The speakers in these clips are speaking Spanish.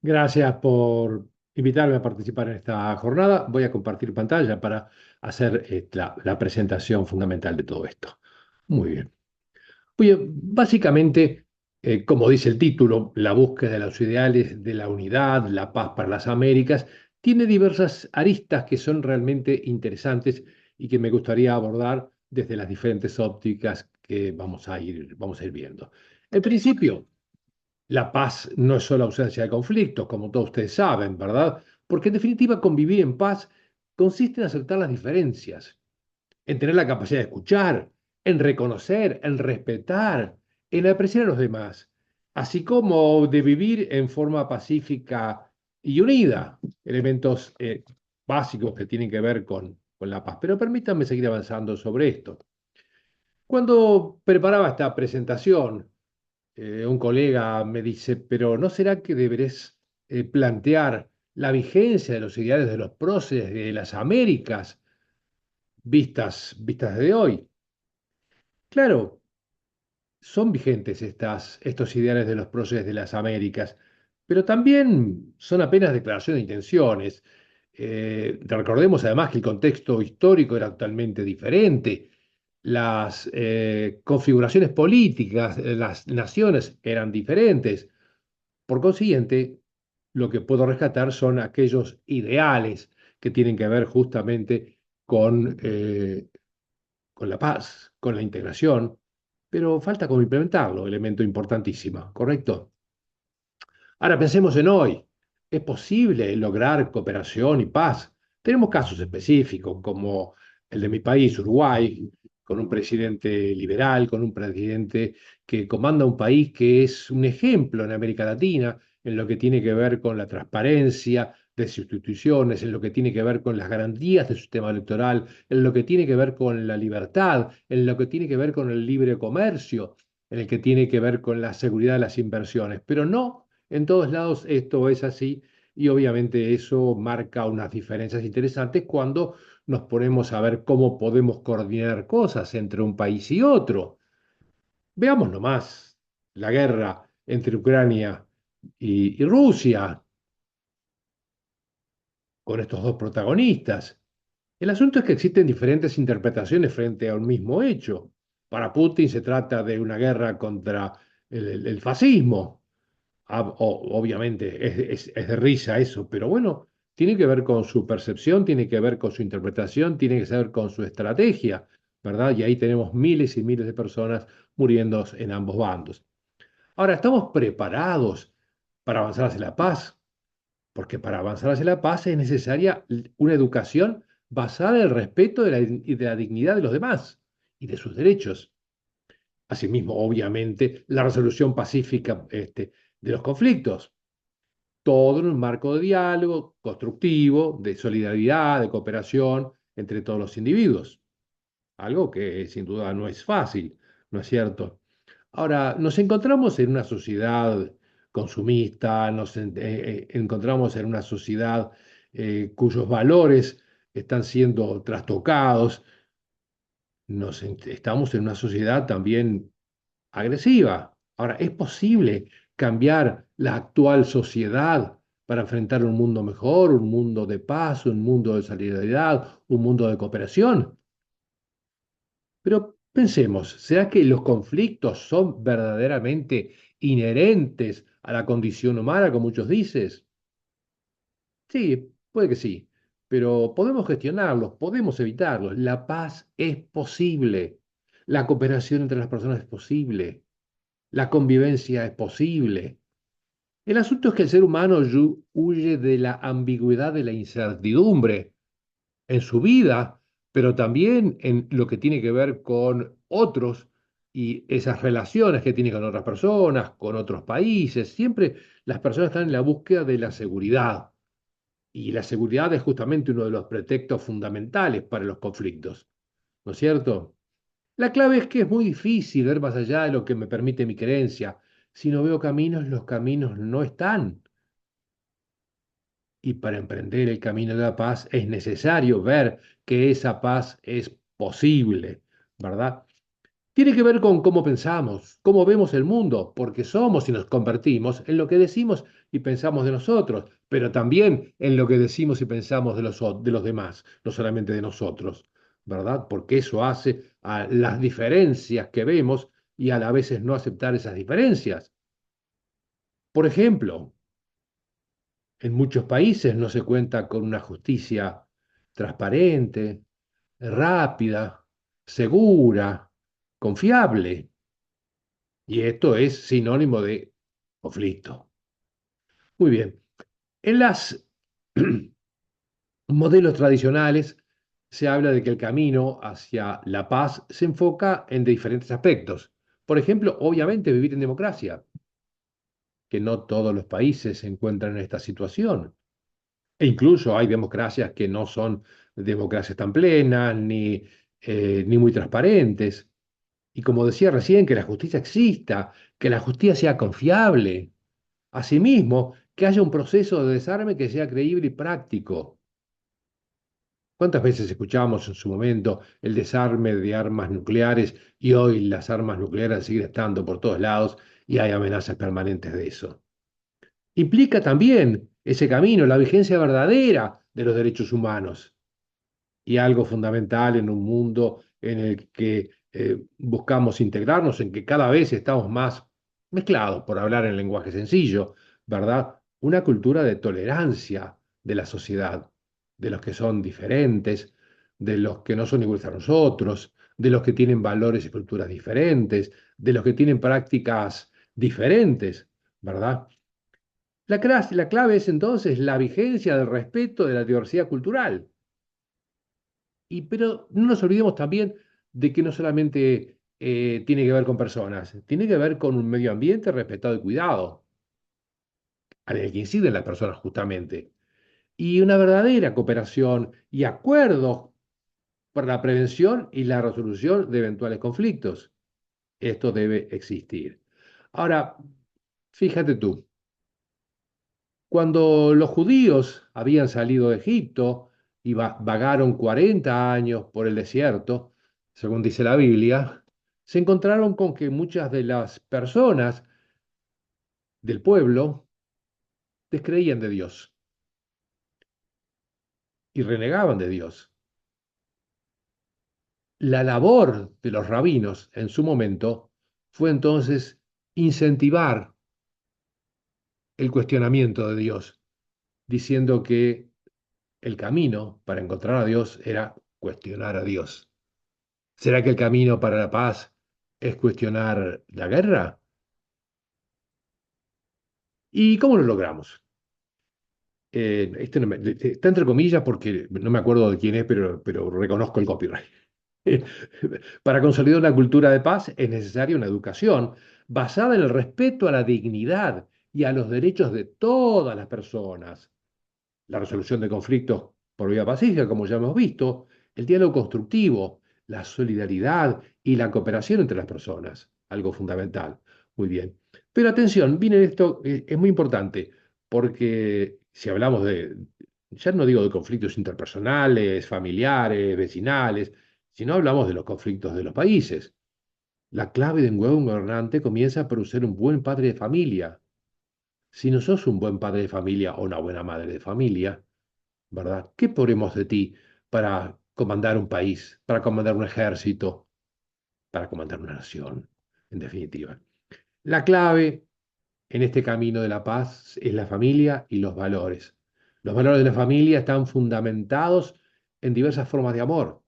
Gracias por invitarme a participar en esta jornada. Voy a compartir pantalla para hacer la presentación fundamental de todo esto. Muy bien. Oye, básicamente, como dice el título, la búsqueda de los ideales de la unidad, la paz para las Américas, tiene diversas aristas que son realmente interesantes y que me gustaría abordar desde las diferentes ópticas que vamos a ir viendo. En principio, la paz no es solo ausencia de conflictos, como todos ustedes saben, ¿verdad? Porque en definitiva convivir en paz consiste en aceptar las diferencias, en tener la capacidad de escuchar, en reconocer, en respetar, en apreciar a los demás, así como de vivir en forma pacífica y unida, elementos básicos que tienen que ver con la paz. Pero permítanme seguir avanzando sobre esto. Cuando preparaba esta presentación, un colega me dice, pero ¿no será que deberés plantear la vigencia de los ideales de los próceres de las Américas vistas de hoy? Claro, son vigentes estos ideales de los próceres de las Américas, pero también son apenas declaraciones de intenciones. Recordemos además que el contexto histórico era totalmente diferente. Las configuraciones políticas de las naciones eran diferentes. Por consiguiente, lo que puedo rescatar son aquellos ideales que tienen que ver justamente con la paz, con la integración, pero falta cómo implementarlo, elemento importantísimo, ¿correcto? Ahora pensemos en hoy. ¿Es posible lograr cooperación y paz? Tenemos casos específicos como el de mi país, Uruguay, con un presidente liberal, con un presidente que comanda un país que es un ejemplo en América Latina en lo que tiene que ver con la transparencia de sus instituciones, en lo que tiene que ver con las garantías del sistema electoral, en lo que tiene que ver con la libertad, en lo que tiene que ver con el libre comercio, en el que tiene que ver con la seguridad de las inversiones, pero no en todos lados esto es así y obviamente eso marca unas diferencias interesantes cuando nos ponemos a ver cómo podemos coordinar cosas entre un país y otro. Veamos nomás la guerra entre Ucrania y Rusia con estos dos protagonistas. El asunto es que existen diferentes interpretaciones frente a un mismo hecho. Para Putin se trata de una guerra contra el fascismo. Obviamente es de risa eso, pero bueno, tiene que ver con su percepción, tiene que ver con su interpretación, tiene que ver con su estrategia, ¿verdad? Y ahí tenemos miles y miles de personas muriendo en ambos bandos. Ahora, ¿estamos preparados para avanzar hacia la paz? Porque para avanzar hacia la paz es necesaria una educación basada en el respeto de la dignidad de los demás y de sus derechos. Asimismo, obviamente, la resolución pacífica de los conflictos todo en un marco de diálogo constructivo, de solidaridad, de cooperación entre todos los individuos. Algo que sin duda no es fácil, ¿no es cierto? Ahora, nos encontramos en una sociedad consumista, encontramos en una sociedad cuyos valores están siendo trastocados, estamos en una sociedad también agresiva. Ahora, ¿es posible cambiar la actual sociedad para enfrentar un mundo mejor, un mundo de paz, un mundo de solidaridad, un mundo de cooperación? Pero pensemos, ¿será que los conflictos son verdaderamente inherentes a la condición humana, como muchos dicen? Sí, puede que sí, pero podemos gestionarlos, podemos evitarlos. La paz es posible, la cooperación entre las personas es posible. La convivencia es posible. El asunto es que el ser humano huye de la ambigüedad, de la incertidumbre en su vida, pero también en lo que tiene que ver con otros y esas relaciones que tiene con otras personas, con otros países. Siempre las personas están en la búsqueda de la seguridad. Y la seguridad es justamente uno de los pretextos fundamentales para los conflictos, ¿no es cierto? La clave es que es muy difícil ver más allá de lo que me permite mi creencia. Si no veo caminos, los caminos no están. Y para emprender el camino de la paz es necesario ver que esa paz es posible, ¿verdad? Tiene que ver con cómo pensamos, cómo vemos el mundo, porque somos y nos convertimos en lo que decimos y pensamos de nosotros, pero también en lo que decimos y pensamos de los demás, no solamente de nosotros, ¿verdad? Porque eso hace a las diferencias que vemos y a la veces no aceptar esas diferencias. Por ejemplo, en muchos países no se cuenta con una justicia transparente, rápida, segura, confiable. Y esto es sinónimo de conflicto. Muy bien. En los modelos tradicionales se habla de que el camino hacia la paz se enfoca en diferentes aspectos. Por ejemplo, obviamente vivir en democracia, que no todos los países se encuentran en esta situación. E incluso hay democracias que no son democracias tan plenas ni muy transparentes. Y como decía recién, que la justicia exista, que la justicia sea confiable. Asimismo, que haya un proceso de desarme que sea creíble y práctico. ¿Cuántas veces escuchamos en su momento el desarme de armas nucleares y hoy las armas nucleares siguen estando por todos lados y hay amenazas permanentes de eso? Implica también ese camino, la vigencia verdadera de los derechos humanos y algo fundamental en un mundo en el que buscamos integrarnos, en que cada vez estamos más mezclados, por hablar en lenguaje sencillo, ¿verdad? Una cultura de tolerancia de la sociedad, de los que son diferentes, de los que no son iguales a nosotros, de los que tienen valores y culturas diferentes, de los que tienen prácticas diferentes, ¿verdad? La clave es entonces la vigencia del respeto de la diversidad cultural. Pero no nos olvidemos también de que no solamente tiene que ver con personas, tiene que ver con un medio ambiente respetado y cuidado, en el que inciden las personas justamente, y una verdadera cooperación y acuerdos para la prevención y la resolución de eventuales conflictos. Esto debe existir. Ahora, fíjate tú, cuando los judíos habían salido de Egipto y vagaron 40 años por el desierto, según dice la Biblia, se encontraron con que muchas de las personas del pueblo descreían de Dios y renegaban de Dios. La labor de los rabinos en su momento fue entonces incentivar el cuestionamiento de Dios, diciendo que el camino para encontrar a Dios era cuestionar a Dios. ¿Será que el camino para la paz es cuestionar la guerra? ¿Y cómo lo logramos? Este está entre comillas porque no me acuerdo de quién es, pero reconozco el copyright. Para consolidar una cultura de paz es necesaria una educación basada en el respeto a la dignidad y a los derechos de todas las personas, la resolución de conflictos por vía pacífica, como ya hemos visto, el diálogo constructivo, la solidaridad y la cooperación entre las personas, algo fundamental. Muy bien. Pero atención, viene esto, es muy importante, porque si hablamos ya no digo de conflictos interpersonales, familiares, vecinales, sino hablamos de los conflictos de los países. La clave de un buen gobernante comienza por ser un buen padre de familia. Si no sos un buen padre de familia o una buena madre de familia, ¿verdad? ¿Qué podremos de ti para comandar un país, para comandar un ejército, para comandar una nación, en definitiva? La clave en este camino de la paz es la familia y los valores. Los valores de la familia están fundamentados en diversas formas de amor.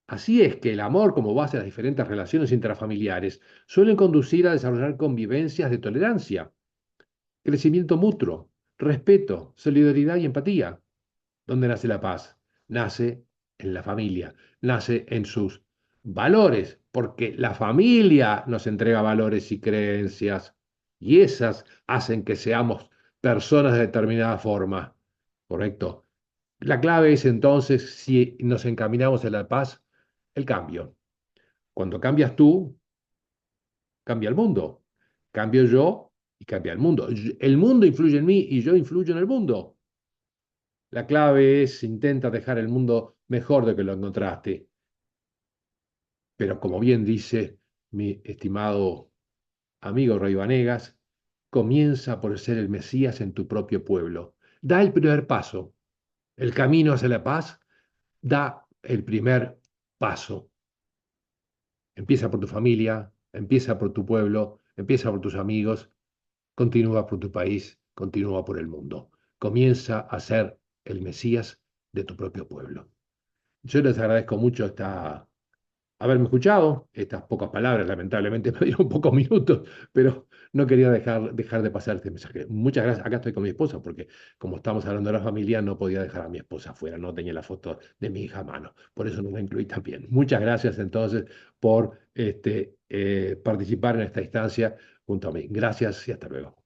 Así es que el amor como base de las diferentes relaciones intrafamiliares suelen conducir a desarrollar convivencias de tolerancia, crecimiento mutuo, respeto, solidaridad y empatía. ¿Dónde nace la paz? Nace en la familia, nace en sus valores, porque la familia nos entrega valores y creencias, y esas hacen que seamos personas de determinada forma, ¿correcto? La clave es entonces, si nos encaminamos a la paz, el cambio. Cuando cambias tú, cambia el mundo. Cambio yo y cambia el mundo. El mundo influye en mí y yo influyo en el mundo. La clave es intenta dejar el mundo mejor de que lo encontraste. Pero como bien dice mi estimado amigo Rey Vanegas, comienza por ser el Mesías en tu propio pueblo. Da el primer paso. El camino hacia la paz da el primer paso. Empieza por tu familia, empieza por tu pueblo, empieza por tus amigos, continúa por tu país, continúa por el mundo. Comienza a ser el Mesías de tu propio pueblo. Yo les agradezco mucho haberme escuchado. Estas pocas palabras, lamentablemente, me dieron pocos minutos, pero no quería dejar de pasar este mensaje. Muchas gracias. Acá estoy con mi esposa, porque como estamos hablando de la familia, no podía dejar a mi esposa afuera, no tenía la foto de mi hija a mano. Por eso no la incluí también. Muchas gracias entonces por participar en esta instancia junto a mí. Gracias y hasta luego.